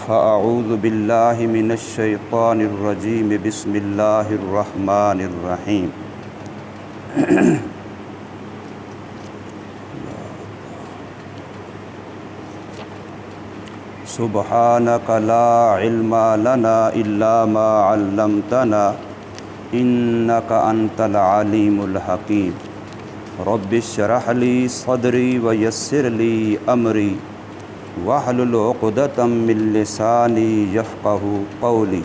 فاعوذ باللہ من الشیطان الرجیم بسم اللہ الرحمن الرحیم سبحانک لا علم لنا الا ما علمتنا انک انت العلیم الحکیم رب اشرح لی صدری ویسر لی امری واحلل عقدۃ من لسانی یفقہوا قولی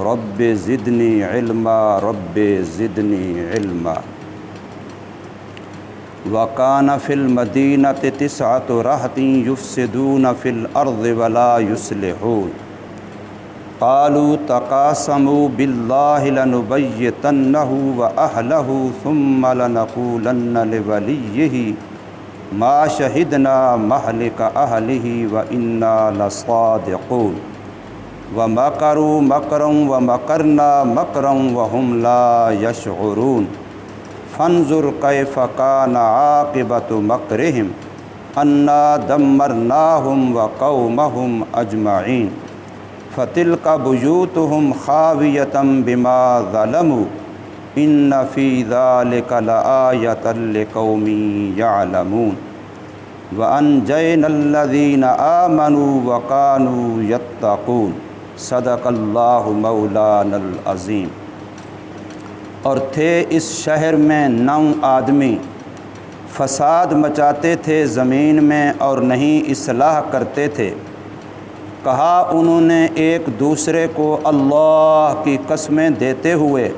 رب زدنی علما رب زدنی علما وکان فی المدینۃ تسعۃ رہط یفسدون فی الارض ولا یصلحون قالوا تقاسموا باللہ لنبیتنہ واہلہ ثم لنقولن لولیہ ما شہدنا مہلک اہلہ وانا لصادقون ومکروا مکرا ومکرنا مکرا وہم لا یشعرون فانظر کیف کان عاقبۃ مکرہم انا دمرناہم وقومہم اجمعین فتلک بیوتہم خاویۃ بما ظلموا ان فی ذلک لآیۃ لقوم یعلمون وانجینا الذین آمنوا وکانوا یتقون صدق اللہ مولانا العظیم۔ اور تھے اس شہر میں 9 آدمی فساد مچاتے تھے زمین میں اور نہیں اصلاح کرتے تھے۔ کہا انہوں نے ایک دوسرے کو اللہ کی قسمیں دیتے ہوئے،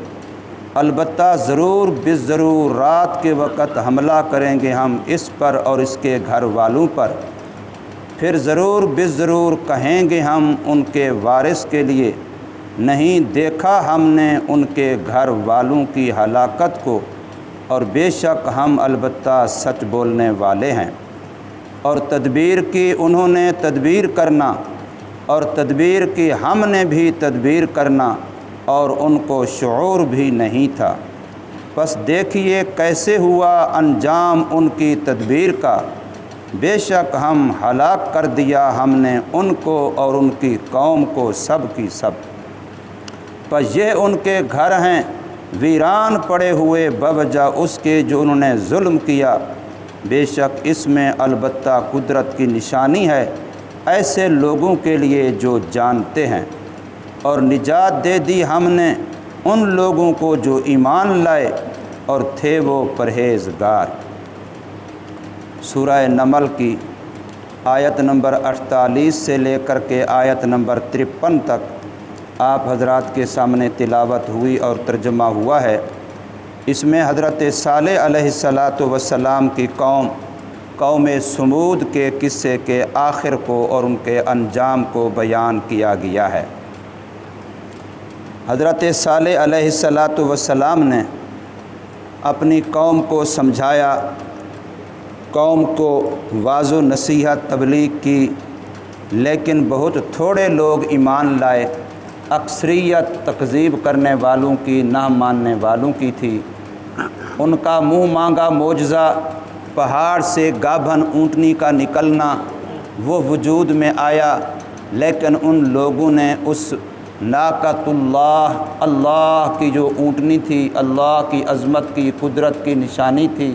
البتہ ضرور بالضرور رات کے وقت حملہ کریں گے ہم اس پر اور اس کے گھر والوں پر، پھر ضرور بالضرور کہیں گے ہم ان کے وارث کے لیے، نہیں دیکھا ہم نے ان کے گھر والوں کی ہلاکت کو، اور بے شک ہم البتہ سچ بولنے والے ہیں۔ اور تدبیر کی انہوں نے تدبیر کرنا، اور تدبیر کی ہم نے بھی تدبیر کرنا، اور ان کو شعور بھی نہیں تھا۔ پس دیکھیے کیسے ہوا انجام ان کی تدبیر کا، بے شک ہم ہلاک کر دیا ہم نے ان کو اور ان کی قوم کو سب کی سب۔ پس یہ ان کے گھر ہیں ویران پڑے ہوئے بوجہ اس کے جو انہوں نے ظلم کیا، بے شک اس میں البتہ قدرت کی نشانی ہے ایسے لوگوں کے لیے جو جانتے ہیں۔ اور نجات دے دی ہم نے ان لوگوں کو جو ایمان لائے اور تھے وہ پرہیزگار۔ سورہ نمل کی آیت نمبر 48 سے لے کر کے آیت نمبر 53 تک آپ حضرات کے سامنے تلاوت ہوئی اور ترجمہ ہوا ہے۔ اس میں حضرت صالح علیہ السلام کی قوم سمود کے قصے کے آخر کو اور ان کے انجام کو بیان کیا گیا ہے۔ حضرت صالح علیہ السلام نے اپنی قوم کو سمجھایا، قوم کو واعظ و نصیحت تبلیغ کی، لیکن بہت تھوڑے لوگ ایمان لائے، اکثریت تکذیب کرنے والوں کی، نہ ماننے والوں کی تھی۔ ان کا منہ مانگا معجزہ پہاڑ سے گابھن اونٹنی کا نکلنا وہ وجود میں آیا، لیکن ان لوگوں نے اس ناقۃ اللہ کی جو اونٹنی تھی، اللہ کی عظمت کی قدرت کی نشانی تھی،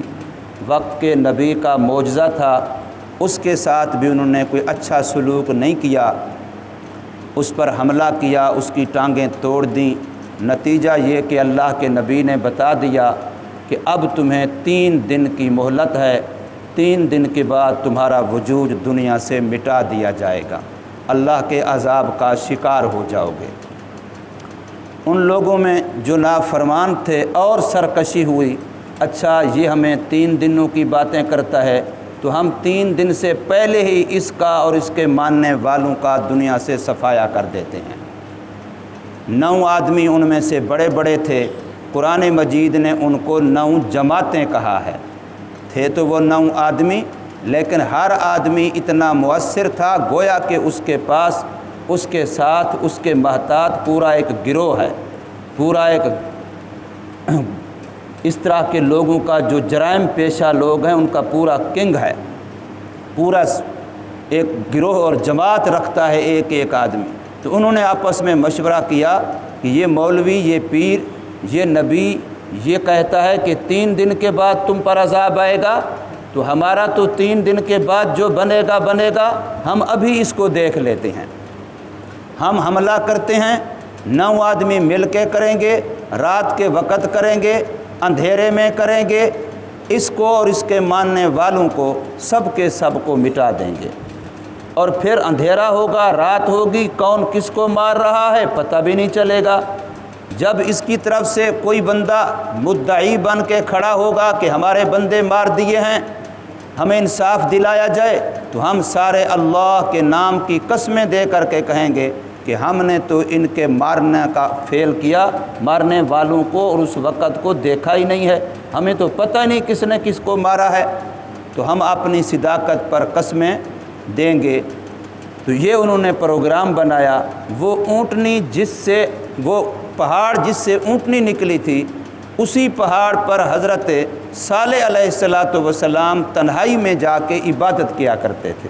وقت کے نبی کا معجزہ تھا، اس کے ساتھ بھی انہوں نے کوئی اچھا سلوک نہیں کیا، اس پر حملہ کیا، اس کی ٹانگیں توڑ دیں۔ نتیجہ یہ کہ اللہ کے نبی نے بتا دیا کہ اب تمہیں 3 دن کی مہلت ہے، 3 دن کے بعد تمہارا وجود دنیا سے مٹا دیا جائے گا، اللہ کے عذاب کا شکار ہو جاؤ گے۔ ان لوگوں میں جو نافرمان تھے اور سرکشی ہوئی، اچھا یہ ہمیں 3 دنوں کی باتیں کرتا ہے تو ہم 3 دن سے پہلے ہی اس کا اور اس کے ماننے والوں کا دنیا سے صفایا کر دیتے ہیں۔ 9 آدمی ان میں سے بڑے بڑے تھے، قرآن مجید نے ان کو 9 جماعتیں کہا ہے۔ تھے تو وہ 9 آدمی، لیکن ہر آدمی اتنا مؤثر تھا گویا کہ اس کے پاس اس کے ساتھ اس کے محتاط پورا ایک گروہ ہے، پورا ایک اس طرح کے لوگوں کا جو جرائم پیشہ لوگ ہیں ان کا پورا کنگ ہے، پورا ایک گروہ اور جماعت رکھتا ہے ایک ایک آدمی۔ تو انہوں نے آپس میں مشورہ کیا کہ یہ مولوی، یہ پیر، یہ نبی یہ کہتا ہے کہ 3 دن کے بعد تم پر عذاب آئے گا، تو ہمارا تو 3 دن کے بعد جو بنے گا، ہم ابھی اس کو دیکھ لیتے ہیں۔ ہم حملہ کرتے ہیں، 9 آدمی مل کے کریں گے، رات کے وقت کریں گے، اندھیرے میں کریں گے، اس کو اور اس کے ماننے والوں کو سب کے سب کو مٹا دیں گے، اور پھر اندھیرا ہوگا، رات ہوگی، کون کس کو مار رہا ہے پتہ بھی نہیں چلے گا۔ جب اس کی طرف سے کوئی بندہ مدعی بن کے کھڑا ہوگا کہ ہمارے بندے مار دیے ہیں، ہمیں انصاف دلایا جائے، تو ہم سارے اللہ کے نام کی قسمیں دے کر کے کہیں گے کہ ہم نے تو ان کے مارنے کا فعل کیا، مارنے والوں کو اور اس وقت کو دیکھا ہی نہیں ہے، ہمیں تو پتہ نہیں کس نے کس کو مارا ہے، تو ہم اپنی صداقت پر قسمیں دیں گے۔ تو یہ انہوں نے پروگرام بنایا۔ وہ اونٹنی وہ پہاڑ جس سے اونٹنی نکلی تھی، اسی پہاڑ پر حضرت صالح علیہ السلام تنہائی میں جا کے عبادت کیا کرتے تھے۔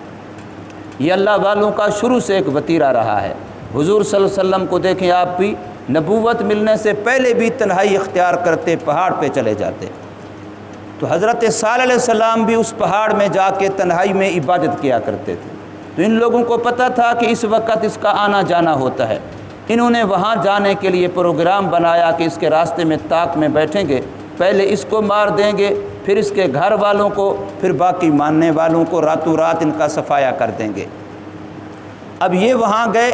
یہ اللہ والوں کا شروع سے ایک وتیرہ رہا ہے۔ حضور صلی اللہ علیہ وسلم کو دیکھیں، آپ بھی نبوت ملنے سے پہلے بھی تنہائی اختیار کرتے، پہاڑ پہ چلے جاتے، تو حضرت صالح علیہ السلام بھی اس پہاڑ میں جا کے تنہائی میں عبادت کیا کرتے تھے۔ تو ان لوگوں کو پتہ تھا کہ اس وقت اس کا آنا جانا ہوتا ہے، انہوں نے وہاں جانے کے لیے پروگرام بنایا کہ اس کے راستے میں طاق میں بیٹھیں گے، پہلے اس کو مار دیں گے، پھر اس کے گھر والوں کو، پھر باقی ماننے والوں کو راتوں رات ان کا صفایا کر دیں گے۔ اب یہ وہاں گئے،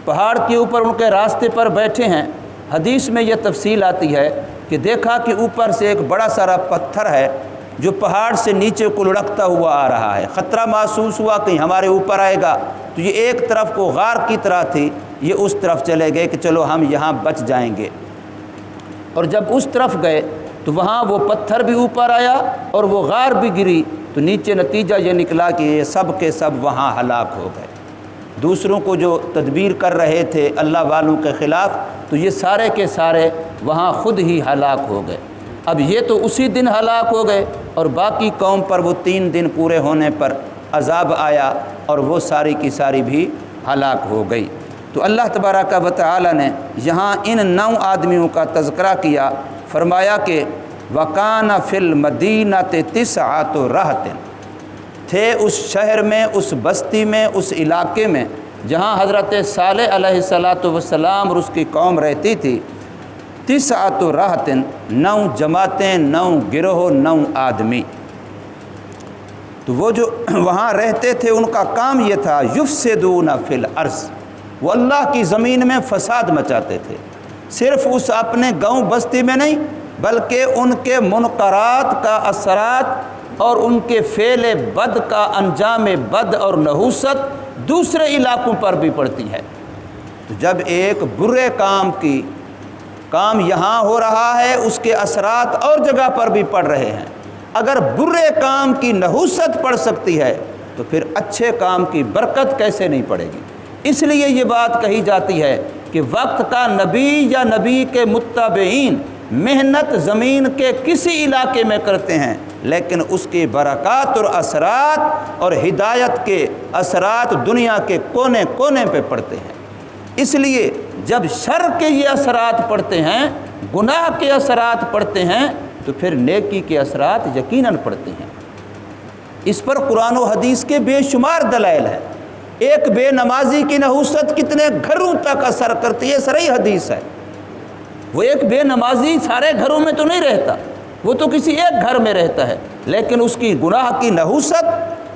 پہاڑ کے اوپر ان کے راستے پر بیٹھے ہیں۔ حدیث میں یہ تفصیل آتی ہے کہ دیکھا کہ اوپر سے ایک بڑا سارا پتھر ہے جو پہاڑ سے نیچے کو لڑکتا ہوا آ رہا ہے۔ خطرہ محسوس ہوا کہ ہمارے اوپر آئے گا، تو یہ ایک طرف کو غار کی طرح تھی، یہ اس طرف چلے گئے کہ چلو ہم یہاں بچ جائیں گے۔ اور جب اس طرف گئے تو وہاں وہ پتھر بھی اوپر آیا اور وہ غار بھی گری، تو نیچے نتیجہ یہ نکلا کہ یہ سب کے سب وہاں ہلاک ہو گئے۔ دوسروں کو جو تدبیر کر رہے تھے اللہ والوں کے خلاف، تو یہ سارے کے سارے وہاں خود ہی ہلاک ہو گئے۔ اب یہ تو اسی دن ہلاک ہو گئے، اور باقی قوم پر وہ 3 دن پورے ہونے پر عذاب آیا، اور وہ ساری کی ساری بھی ہلاک ہو گئی۔ تو اللہ تبارک و تعالی نے یہاں ان 9 آدمیوں کا تذکرہ کیا، فرمایا کہ وَكَانَ فِي الْمَدِينَةِ 9 رَهْطٍ، تھے اس شہر میں، اس بستی میں، اس علاقے میں جہاں حضرت صالح علیہ السلام اور اس کی قوم رہتی تھی، 9 رَهْطٍ، 9 جماعتیں، 9 گروہ، 9 آدمی۔ تو وہ جو وہاں رہتے تھے ان کا کام یہ تھا یفسدون فی الارض، وہ اللہ کی زمین میں فساد مچاتے تھے، صرف اس اپنے گاؤں بستی میں نہیں بلکہ ان کے منکرات کا اثرات اور ان کے فعل بد کا انجام بد اور نحوست دوسرے علاقوں پر بھی پڑتی ہے۔ تو جب ایک برے کام یہاں ہو رہا ہے، اس کے اثرات اور جگہ پر بھی پڑ رہے ہیں۔ اگر برے کام کی نحوست پڑ سکتی ہے تو پھر اچھے کام کی برکت کیسے نہیں پڑے گی؟ اس لیے یہ بات کہی جاتی ہے کہ وقت کا نبی یا نبی کے متبعین محنت زمین کے کسی علاقے میں کرتے ہیں، لیکن اس کی برکات اور اثرات اور ہدایت کے اثرات دنیا کے کونے کونے پہ پڑتے ہیں۔ اس لیے جب شر کے یہ اثرات پڑتے ہیں، گناہ کے اثرات پڑتے ہیں، تو پھر نیکی کے اثرات یقیناً پڑتے ہیں۔ اس پر قرآن و حدیث کے بے شمار دلائل ہیں۔ ایک بے نمازی کی نحوست کتنے گھروں تک اثر کرتی ہے، صریح حدیث ہے۔ وہ ایک بے نمازی سارے گھروں میں تو نہیں رہتا، وہ تو کسی ایک گھر میں رہتا ہے، لیکن اس کی گناہ کی نحوست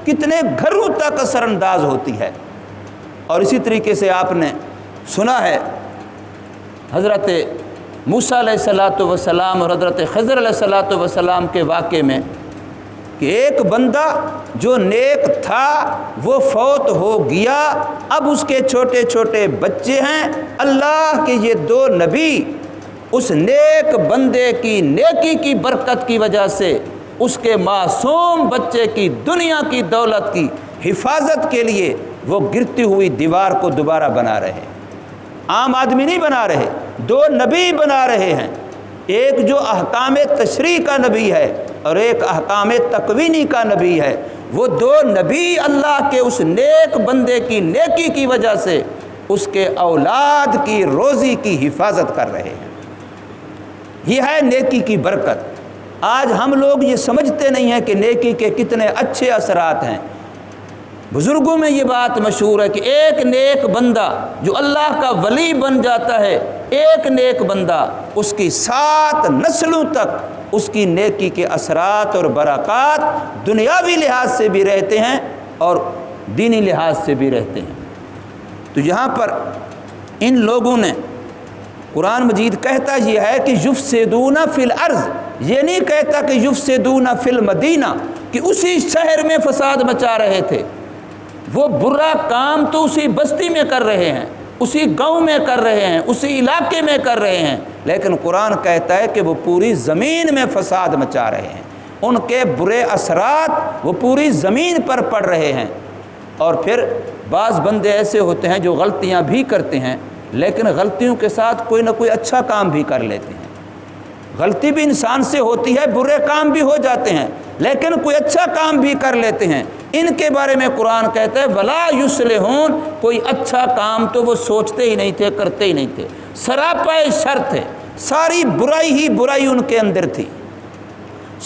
کتنے گھروں تک اثر انداز ہوتی ہے۔ اور اسی طریقے سے آپ نے سنا ہے حضرت موسیٰ علیہ السلام اور حضرت خضر علیہ السلام کے واقعے میں کہ ایک بندہ جو نیک تھا وہ فوت ہو گیا، اب اس کے چھوٹے چھوٹے بچے ہیں۔ اللہ کے یہ 2 نبی اس نیک بندے کی نیکی کی برکت کی وجہ سے اس کے معصوم بچے کی دنیا کی دولت کی حفاظت کے لیے وہ گرتی ہوئی دیوار کو دوبارہ بنا رہے ہیں۔ عام آدمی نہیں بنا رہے، 2 نبی بنا رہے ہیں، ایک جو احکام تشریع کا نبی ہے اور ایک احکام تکوینی کا نبی ہے۔ وہ دو نبی اللہ کے اس نیک بندے کی نیکی کی وجہ سے اس کے اولاد کی روزی کی حفاظت کر رہے ہیں۔ یہ ہے نیکی کی برکت۔ آج ہم لوگ یہ سمجھتے نہیں ہیں کہ نیکی کے کتنے اچھے اثرات ہیں۔ بزرگوں میں یہ بات مشہور ہے کہ ایک نیک بندہ جو اللہ کا ولی بن جاتا ہے، ایک نیک بندہ اس کی 7 نسلوں تک اس کی نیکی کے اثرات اور برکات دنیاوی لحاظ سے بھی رہتے ہیں اور دینی لحاظ سے بھی رہتے ہیں۔ تو یہاں پر ان لوگوں نے، قرآن مجید کہتا یہ ہے کہ یفسدون فی الارض، یہ نہیں کہتا کہ یفسدون فی المدینہ، کہ اسی شہر میں فساد مچا رہے تھے۔ وہ برا کام تو اسی بستی میں کر رہے ہیں، اسی گاؤں میں کر رہے ہیں، اسی علاقے میں کر رہے ہیں، لیکن قرآن کہتا ہے کہ وہ پوری زمین میں فساد مچا رہے ہیں، ان کے برے اثرات وہ پوری زمین پر پڑ رہے ہیں۔ اور پھر بعض بندے ایسے ہوتے ہیں جو غلطیاں بھی کرتے ہیں، لیکن غلطیوں کے ساتھ کوئی نہ کوئی اچھا کام بھی کر لیتے ہیں۔ غلطی بھی انسان سے ہوتی ہے، برے کام بھی ہو جاتے ہیں، لیکن کوئی اچھا کام بھی کر لیتے ہیں۔ ان کے بارے میں قرآن کہتا ہے ولا یصلحون، کوئی اچھا کام تو وہ سوچتے ہی نہیں تھے، کرتے ہی نہیں تھے، سراپا شر تھے، ساری برائی ہی برائی ان کے اندر تھی،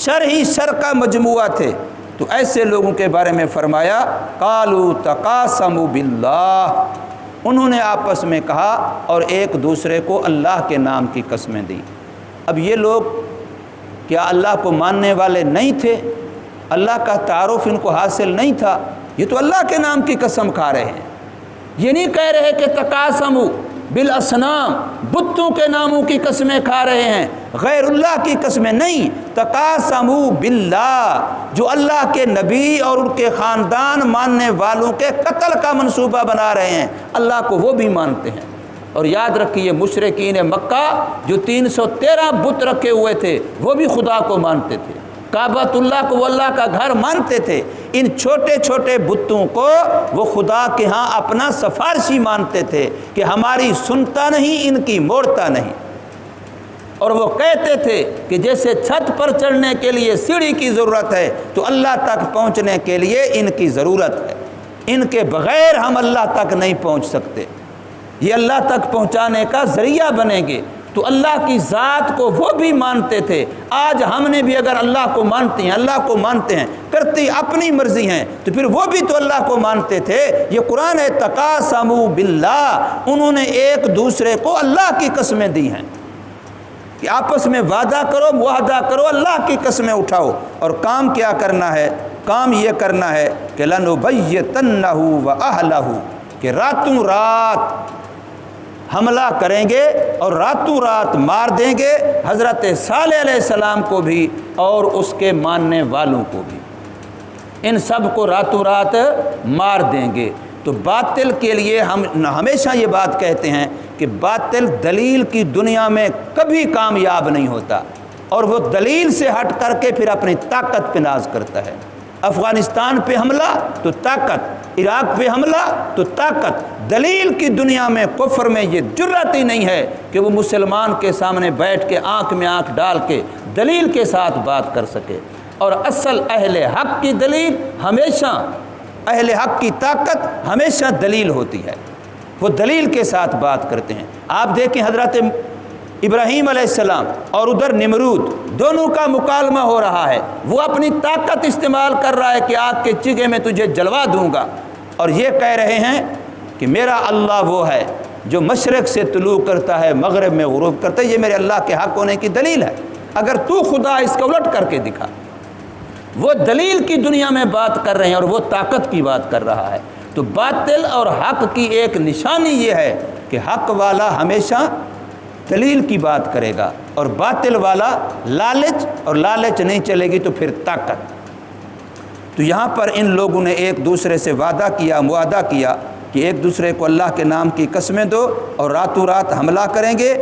شر ہی شر کا مجموعہ تھے۔ تو ایسے لوگوں کے بارے میں فرمایا قالوا تقاسموا باللہ، انہوں نے آپس میں کہا اور ایک دوسرے کو اللہ کے نام کی قسمیں دی۔ اب یہ لوگ کیا اللہ کو ماننے والے نہیں تھے؟ اللہ کا تعارف ان کو حاصل نہیں تھا؟ یہ تو اللہ کے نام کی قسم کھا رہے ہیں۔ یہ نہیں کہہ رہے کہ تقاسموا بالاصنام، بتوں کے ناموں کی قسمیں کھا رہے ہیں، غیر اللہ کی قسمیں نہیں، تقاسموا باللہ، جو اللہ کے نبی اور ان کے خاندان ماننے والوں کے قتل کا منصوبہ بنا رہے ہیں، اللہ کو وہ بھی مانتے ہیں۔ اور یاد رکھیے مشرکین مکہ جو 313 بت رکھے ہوئے تھے وہ بھی خدا کو مانتے تھے، کعبۃ اللہ کو وہ اللہ کا گھر مانتے تھے، ان چھوٹے چھوٹے بتوں کو وہ خدا کے ہاں اپنا سفارشی مانتے تھے کہ ہماری سنتا نہیں، ان کی موڑتا نہیں۔ اور وہ کہتے تھے کہ جیسے چھت پر چڑھنے کے لیے سیڑھی کی ضرورت ہے تو اللہ تک پہنچنے کے لیے ان کی ضرورت ہے، ان کے بغیر ہم اللہ تک نہیں پہنچ سکتے، یہ اللہ تک پہنچانے کا ذریعہ بنیں گے۔ تو اللہ کی ذات کو وہ بھی مانتے تھے۔ آج ہم نے بھی اگر اللہ کو مانتے ہیں، اللہ کو مانتے ہیں، کرتی اپنی مرضی ہیں، تو پھر وہ بھی تو اللہ کو مانتے تھے۔ یہ قرآن ہے تقاسموا باللہ، انہوں نے ایک دوسرے کو اللہ کی قسمیں دی ہیں کہ آپس میں وعدہ کرو، معاہدہ کرو، اللہ کی قسمیں اٹھاؤ، اور کام کیا کرنا ہے؟ کام یہ کرنا ہے کہ لنبیتنہ واہلہ، کہ راتوں رات حملہ کریں گے اور راتوں رات مار دیں گے حضرت صالح علیہ السلام کو بھی اور اس کے ماننے والوں کو بھی، ان سب کو راتوں رات مار دیں گے۔ تو باطل کے لیے ہم ہمیشہ یہ بات کہتے ہیں کہ باطل دلیل کی دنیا میں کبھی کامیاب نہیں ہوتا، اور وہ دلیل سے ہٹ کر کے پھر اپنی طاقت پہ ناز کرتا ہے۔ افغانستان پہ حملہ تو طاقت، عراق پہ حملہ تو طاقت۔ دلیل کی دنیا میں کفر میں یہ جرأت ہی نہیں ہے کہ وہ مسلمان کے سامنے بیٹھ کے آنکھ میں آنکھ ڈال کے دلیل کے ساتھ بات کر سکے۔ اور اصل اہل حق کی دلیل ہمیشہ، اہل حق کی طاقت ہمیشہ دلیل ہوتی ہے، وہ دلیل کے ساتھ بات کرتے ہیں۔ آپ دیکھیں حضرت ابراہیم علیہ السلام اور ادھر نمرود، دونوں کا مکالمہ ہو رہا ہے، وہ اپنی طاقت استعمال کر رہا ہے کہ آگ کے چگے میں تجھے جلوا دوں گا، اور یہ کہہ رہے ہیں کہ میرا اللہ وہ ہے جو مشرق سے طلوع کرتا ہے، مغرب میں غروب کرتا ہے، یہ میرے اللہ کے حق ہونے کی دلیل ہے، اگر تو خدا اس کو الٹ کر کے دکھا۔ وہ دلیل کی دنیا میں بات کر رہے ہیں اور وہ طاقت کی بات کر رہا ہے۔ تو باطل اور حق کی ایک نشانی یہ ہے کہ حق والا ہمیشہ دلیل کی بات کرے گا، اور باطل والا لالچ، اور لالچ نہیں چلے گی تو پھر طاقت۔ تو یہاں پر ان لوگوں نے ایک دوسرے سے وعدہ کیا، معاہدہ کیا کہ ایک دوسرے کو اللہ کے نام کی قسمیں دو اور راتوں رات حملہ کریں گے۔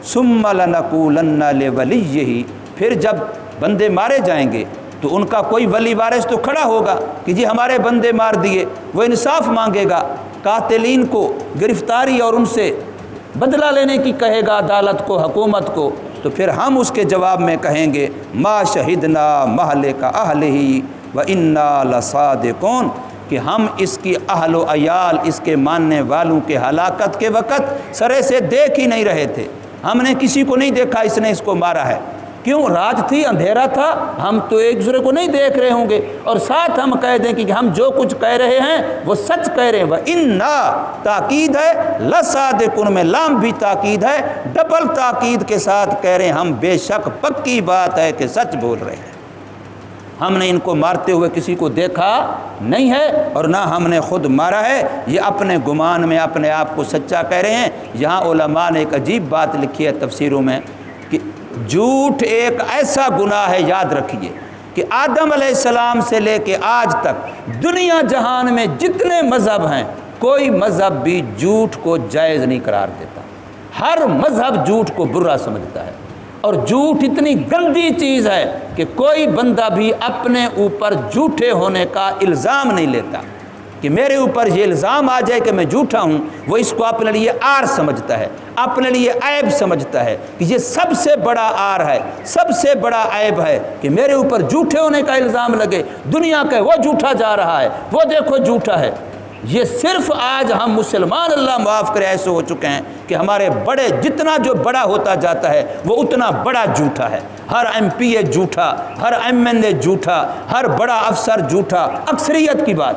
ثم لنقولن لولیہ، پھر جب بندے مارے جائیں گے تو ان کا کوئی ولی وارث تو کھڑا ہوگا کہ جی ہمارے بندے مار دیے، وہ انصاف مانگے گا، قاتلین کو گرفتاری اور ان سے بدلہ لینے کی کہے گا عدالت کو، حکومت کو، تو پھر ہم اس کے جواب میں کہیں گے ما شہدنا مہلک اہلہ وَإِنَّا لَصَادِقُونَ کہ ہم اس کی اہل و عیال، اس کے ماننے والوں کے ہلاکت کے وقت سرے سے دیکھ ہی نہیں رہے تھے۔ ہم نے کسی کو نہیں دیکھا اس نے اس کو مارا ہے، کیوں؟ رات تھی، اندھیرا تھا، ہم تو ایک دوسرے کو نہیں دیکھ رہے ہوں گے، اور ساتھ ہم کہہ دیں کہ ہم جو کچھ کہہ رہے ہیں وہ سچ کہہ رہے ہیں۔ وَإِنَّا تاکید ہے، لَصَادِقُونَ میں لام بھی تاکید ہے، ڈبل تاکید کے ساتھ کہہ رہے ہیں ہم بے شک پکی بات ہے کہ سچ بول رہے ہیں۔ ہم نے ان کو مارتے ہوئے کسی کو دیکھا نہیں ہے، اور نہ ہم نے خود مارا ہے، یہ اپنے گمان میں اپنے آپ کو سچا کہہ رہے ہیں۔ یہاں علماء نے ایک عجیب بات لکھی ہے تفسیروں میں کہ جھوٹ ایک ایسا گناہ ہے، یاد رکھیے کہ آدم علیہ السلام سے لے کے آج تک دنیا جہان میں جتنے مذہب ہیں، کوئی مذہب بھی جھوٹ کو جائز نہیں قرار دیتا۔ ہر مذہب جھوٹ کو برا سمجھتا ہے، اور جھوٹ اتنی گندی چیز ہے کہ کوئی بندہ بھی اپنے اوپر جھوٹے ہونے کا الزام نہیں لیتا کہ میرے اوپر یہ الزام آ جائے کہ میں جھوٹا ہوں۔ وہ اس کو اپنے لیے آر سمجھتا ہے، اپنے لیے عیب سمجھتا ہے کہ یہ سب سے بڑا آر ہے، سب سے بڑا عیب ہے کہ میرے اوپر جھوٹے ہونے کا الزام لگے۔ دنیا کا وہ جھوٹا جا رہا ہے، وہ دیکھو جھوٹا ہے۔ یہ صرف آج ہم مسلمان اللہ معاف کرے ایسے ہو چکے ہیں کہ ہمارے بڑے جتنا جو بڑا ہوتا جاتا ہے وہ اتنا بڑا جھوٹا ہے۔ ہر ایم پی اے جھوٹا، ہر ایم این اے جھوٹا، ہر بڑا افسر جھوٹا، اکثریت کی بات،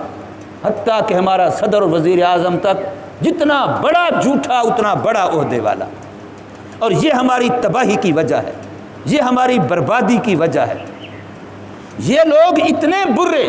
حتیٰ کہ ہمارا صدر اور وزیر اعظم تک جتنا بڑا جھوٹا اتنا بڑا عہدے والا۔ اور یہ ہماری تباہی کی وجہ ہے، یہ ہماری بربادی کی وجہ ہے۔ یہ لوگ اتنے برے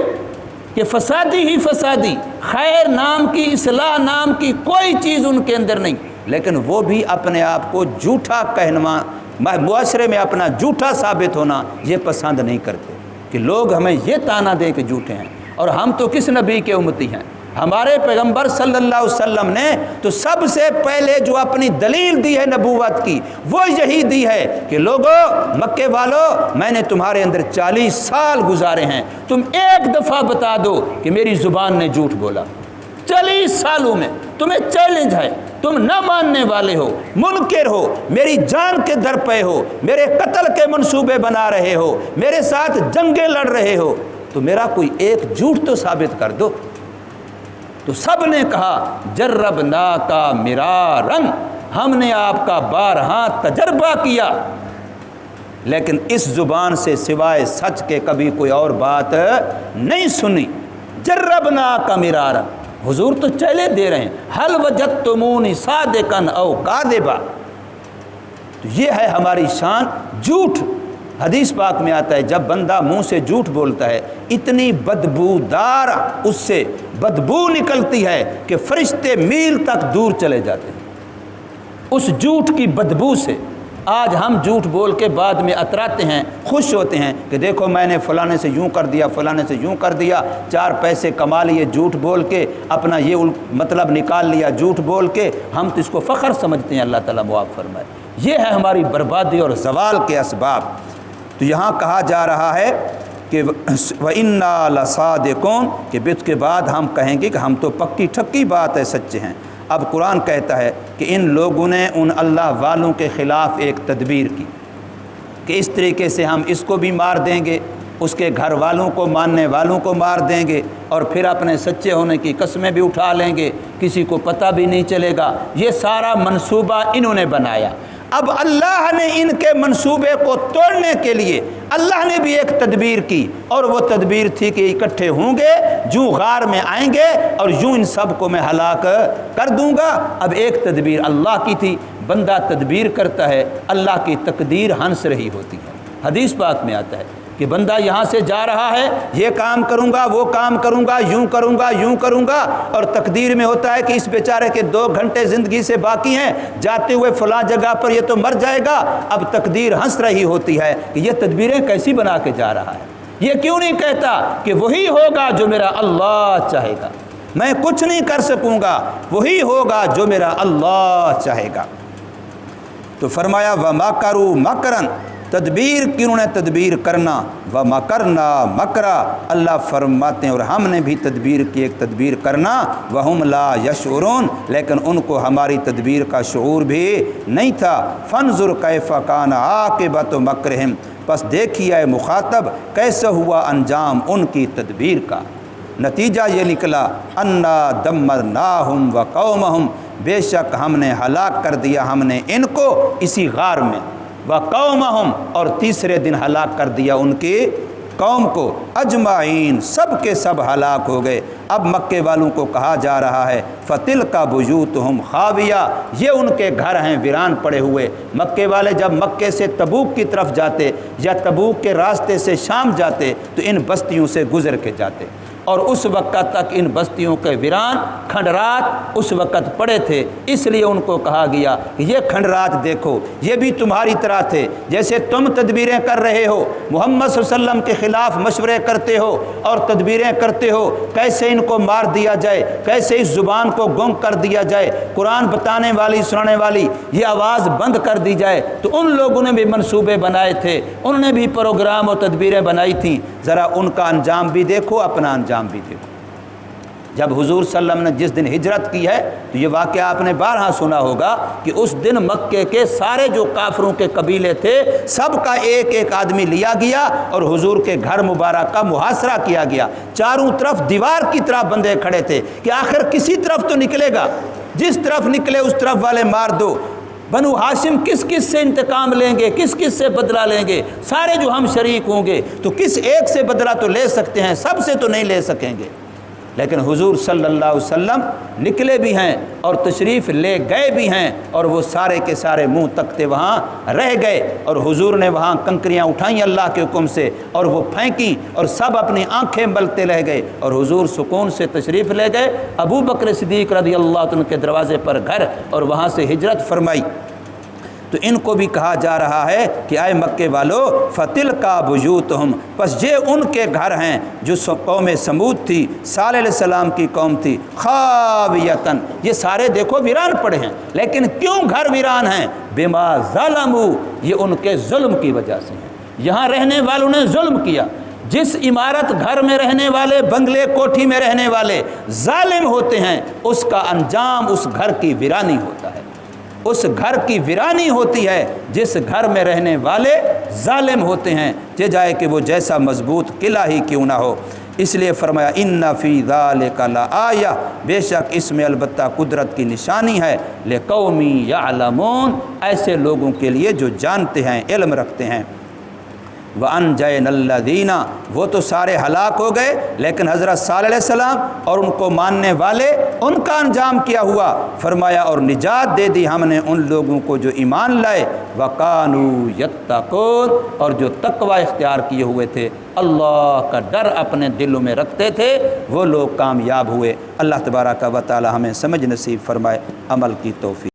کہ فسادی ہی فسادی، خیر نام کی، اصلاح نام کی کوئی چیز ان کے اندر نہیں، لیکن وہ بھی اپنے آپ کو جھوٹا کہنا، معاشرے میں اپنا جھوٹا ثابت ہونا یہ پسند نہیں کرتے کہ لوگ ہمیں یہ طعنہ دیں کہ جھوٹے ہیں۔ اور ہم تو کس نبی کے امتی ہیں؟ ہمارے پیغمبر صلی اللہ علیہ وسلم نے تو سب سے پہلے جو اپنی دلیل دی ہے نبوت کی وہ یہی دی ہے کہ لوگو، مکے والو، میں نے تمہارے اندر 40 سال گزارے ہیں، تم ایک دفعہ بتا دو کہ میری زبان نے جھوٹ بولا۔ 40 سالوں میں تمہیں چیلنج ہے، تم نہ ماننے والے ہو، منکر ہو، میری جان کے در پہ ہو، میرے قتل کے منصوبے بنا رہے ہو، میرے ساتھ جنگیں لڑ رہے ہو، تو میرا کوئی ایک جھوٹ تو ثابت کر دو۔ تو سب نے کہا جربنا کا مرارن، ہم نے آپ کا بارہا تجربہ کیا، لیکن اس زبان سے سوائے سچ کے کبھی کوئی اور بات نہیں سنی۔ جربنا کا مرارن، حضور تو چلے دے رہے ہیں، حل وجدتمونی صادقا او کاذبا۔ تو یہ ہے ہماری شان، جھوٹ۔ حدیث پاک میں آتا ہے جب بندہ منہ سے جھوٹ بولتا ہے اتنی بدبودار اس سے بدبو نکلتی ہے کہ فرشتے میل تک دور چلے جاتے ہیں اس جھوٹ کی بدبو سے۔ آج ہم جھوٹ بول کے بعد میں اتراتے ہیں، خوش ہوتے ہیں کہ دیکھو میں نے فلانے سے یوں کر دیا، فلانے سے یوں کر دیا، 4 پیسے کما لیے جھوٹ بول کے، اپنا یہ مطلب نکال لیا جھوٹ بول کے، ہم تو اس کو فخر سمجھتے ہیں۔ اللہ تعالیٰ معاف فرمائے۔ یہ ہے ہماری بربادی اور زوال کے اسباب۔ تو یہاں کہا جا رہا ہے کہ وَإِنَّا لَصَادِقُونَ کہ بت کے بعد ہم کہیں گے کہ ہم تو پکی ٹھکی بات ہے سچے ہیں۔ اب قرآن کہتا ہے کہ ان لوگوں نے ان اللہ والوں کے خلاف ایک تدبیر کی کہ اس طریقے سے ہم اس کو بھی مار دیں گے، اس کے گھر والوں کو، ماننے والوں کو مار دیں گے، اور پھر اپنے سچے ہونے کی قسمیں بھی اٹھا لیں گے، کسی کو پتہ بھی نہیں چلے گا۔ یہ سارا منصوبہ انہوں نے بنایا۔ اب اللہ نے ان کے منصوبے کو توڑنے کے لیے اللہ نے بھی ایک تدبیر کی، اور وہ تدبیر تھی کہ اکٹھے ہوں گے، جو غار میں آئیں گے اور یوں ان سب کو میں ہلاک کر دوں گا۔ اب ایک تدبیر اللہ کی تھی، بندہ تدبیر کرتا ہے، اللہ کی تقدیر ہنس رہی ہوتی ہے۔ حدیث پاک میں آتا ہے کہ بندہ یہاں سے جا رہا ہے، یہ کام کروں گا، وہ کام کروں گا، یوں کروں گا، یوں کروں گا، اور تقدیر میں ہوتا ہے کہ اس بیچارے کے 2 گھنٹے زندگی سے باقی ہیں، جاتے ہوئے فلاں جگہ پر یہ تو مر جائے گا۔ اب تقدیر ہنس رہی ہوتی ہے کہ یہ تدبیریں کیسی بنا کے جا رہا ہے، یہ کیوں نہیں کہتا کہ وہی ہوگا جو میرا اللہ چاہے گا، میں کچھ نہیں کر سکوں گا، وہی ہوگا جو میرا اللہ چاہے گا۔ تو فرمایا وَمَكَرُوا مَكْرًا، تدبیر کی انہوں نے تدبیر کرنا، وَمَكَرْنَا مَكْرًا، اللہ فرماتے ہیں اور ہم نے بھی تدبیر کی ایک تدبیر کرنا، وَهُمْ لَا يَشْعُرُونَ، لیکن ان کو ہماری تدبیر کا شعور بھی نہیں تھا۔ فَانظُرْ كَيْفَ كَانَ عَاقِبَةُ مَكْرِهِمْ، پس دیکھیے اے مخاطب کیسا ہوا انجام ان کی تدبیر کا۔ نتیجہ یہ نکلا انا دمرناہم وقومہم، بے شک ہم نے ہلاک کر دیا ہم نے ان کو اسی غار میں، وقومہم، اور تیسرے دن ہلاک کر دیا ان کی قوم کو، اجمعین، سب کے سب ہلاک ہو گئے۔ اب مکے والوں کو کہا جا رہا ہے فتلک بیوتہم خاویہ، یہ ان کے گھر ہیں ویران پڑے ہوئے۔ مکے والے جب مکے سے تبوک کی طرف جاتے یا تبوک کے راستے سے شام جاتے تو ان بستیوں سے گزر کے جاتے، اور اس وقت تک ان بستیوں کے ویران کھنڈرات اس وقت پڑے تھے، اس لیے ان کو کہا گیا کہ یہ کھنڈرات دیکھو، یہ بھی تمہاری طرح تھے جیسے تم تدبیریں کر رہے ہو، محمد صلی اللہ علیہ وسلم کے خلاف مشورے کرتے ہو اور تدبیریں کرتے ہو، کیسے ان کو مار دیا جائے، کیسے اس زبان کو گنگ کر دیا جائے، قرآن بتانے والی سنانے والی یہ آواز بند کر دی جائے۔ تو ان لوگوں نے بھی منصوبے بنائے تھے، انہوں نے بھی پروگرام اور تدبیریں بنائی تھیں، ذرا ان کا انجام بھی دیکھو، اپنا انجام بھی دیکھو۔ جب حضور صلی اللہ علیہ وسلم نے جس دن ہجرت کی ہے تو یہ واقعہ آپ نے بارہا سنا ہوگا کہ اس دن مکے کے سارے جو کافروں کے قبیلے تھے سب کا ایک ایک آدمی لیا گیا اور حضور کے گھر مبارک کا محاصرہ کیا گیا۔ چاروں طرف دیوار کی طرح بندے کھڑے تھے کہ آخر کسی طرف تو نکلے گا، جس طرف نکلے اس طرف والے مار دو۔ بنو ہاشم کس کس سے انتقام لیں گے، کس کس سے بدلہ لیں گے؟ سارے جو ہم شریک ہوں گے تو کس ایک سے بدلہ تو لے سکتے ہیں، سب سے تو نہیں لے سکیں گے۔ لیکن حضور صلی اللہ علیہ وسلم نکلے بھی ہیں اور تشریف لے گئے بھی ہیں، اور وہ سارے کے سارے منہ تکتے وہاں رہ گئے، اور حضور نے وہاں کنکریاں اٹھائیں اللہ کے حکم سے اور وہ پھینکیں، اور سب اپنی آنکھیں ملتے رہ گئے، اور حضور سکون سے تشریف لے گئے۔ ابو بکر صدیق رضی اللہ عنہ کے دروازے پر گھر اور وہاں سے ہجرت فرمائی۔ تو ان کو بھی کہا جا رہا ہے کہ اے مکے والو فتلک بیوتہم، پس یہ ان کے گھر ہیں جو قوم سمود تھی، صالح علیہ السلام کی قوم تھی، خاویتن، یہ سارے دیکھو ویران پڑے ہیں، لیکن کیوں گھر ویران ہیں؟ بما ظلموا، یہ ان کے ظلم کی وجہ سے ہیں۔ یہاں رہنے والوں نے ظلم کیا۔ جس عمارت گھر میں رہنے والے، بنگلے کوٹھی میں رہنے والے ظالم ہوتے ہیں، اس کا انجام اس گھر کی ویرانی ہوتا ہے، اس گھر کی ویرانی ہوتی ہے جس گھر میں رہنے والے ظالم ہوتے ہیں، جائے کہ وہ جیسا مضبوط قلعہ ہی کیوں نہ ہو۔ اس لیے فرمایا ان فی ذلک لآیہ، بے شک اس میں البتہ قدرت کی نشانی ہے، لقوم یعلمون، ایسے لوگوں کے لیے جو جانتے ہیں، علم رکھتے ہیں۔ وَأَنْجَيْنَا الَّذِينَ، وہ تو سارے ہلاک ہو گئے، لیکن حضرت صالح علیہ السلام اور ان کو ماننے والے، ان کا انجام کیا ہوا؟ فرمایا اور نجات دے دی ہم نے ان لوگوں کو جو ایمان لائے، وَقَانُوا يَتَّقُونَ، اور جو تقوی اختیار کیے ہوئے تھے، اللہ کا ڈر اپنے دلوں میں رکھتے تھے، وہ لوگ کامیاب ہوئے۔ اللہ تبارک و تعالی ہمیں سمجھ نصیب فرمائے، عمل کی توفیق۔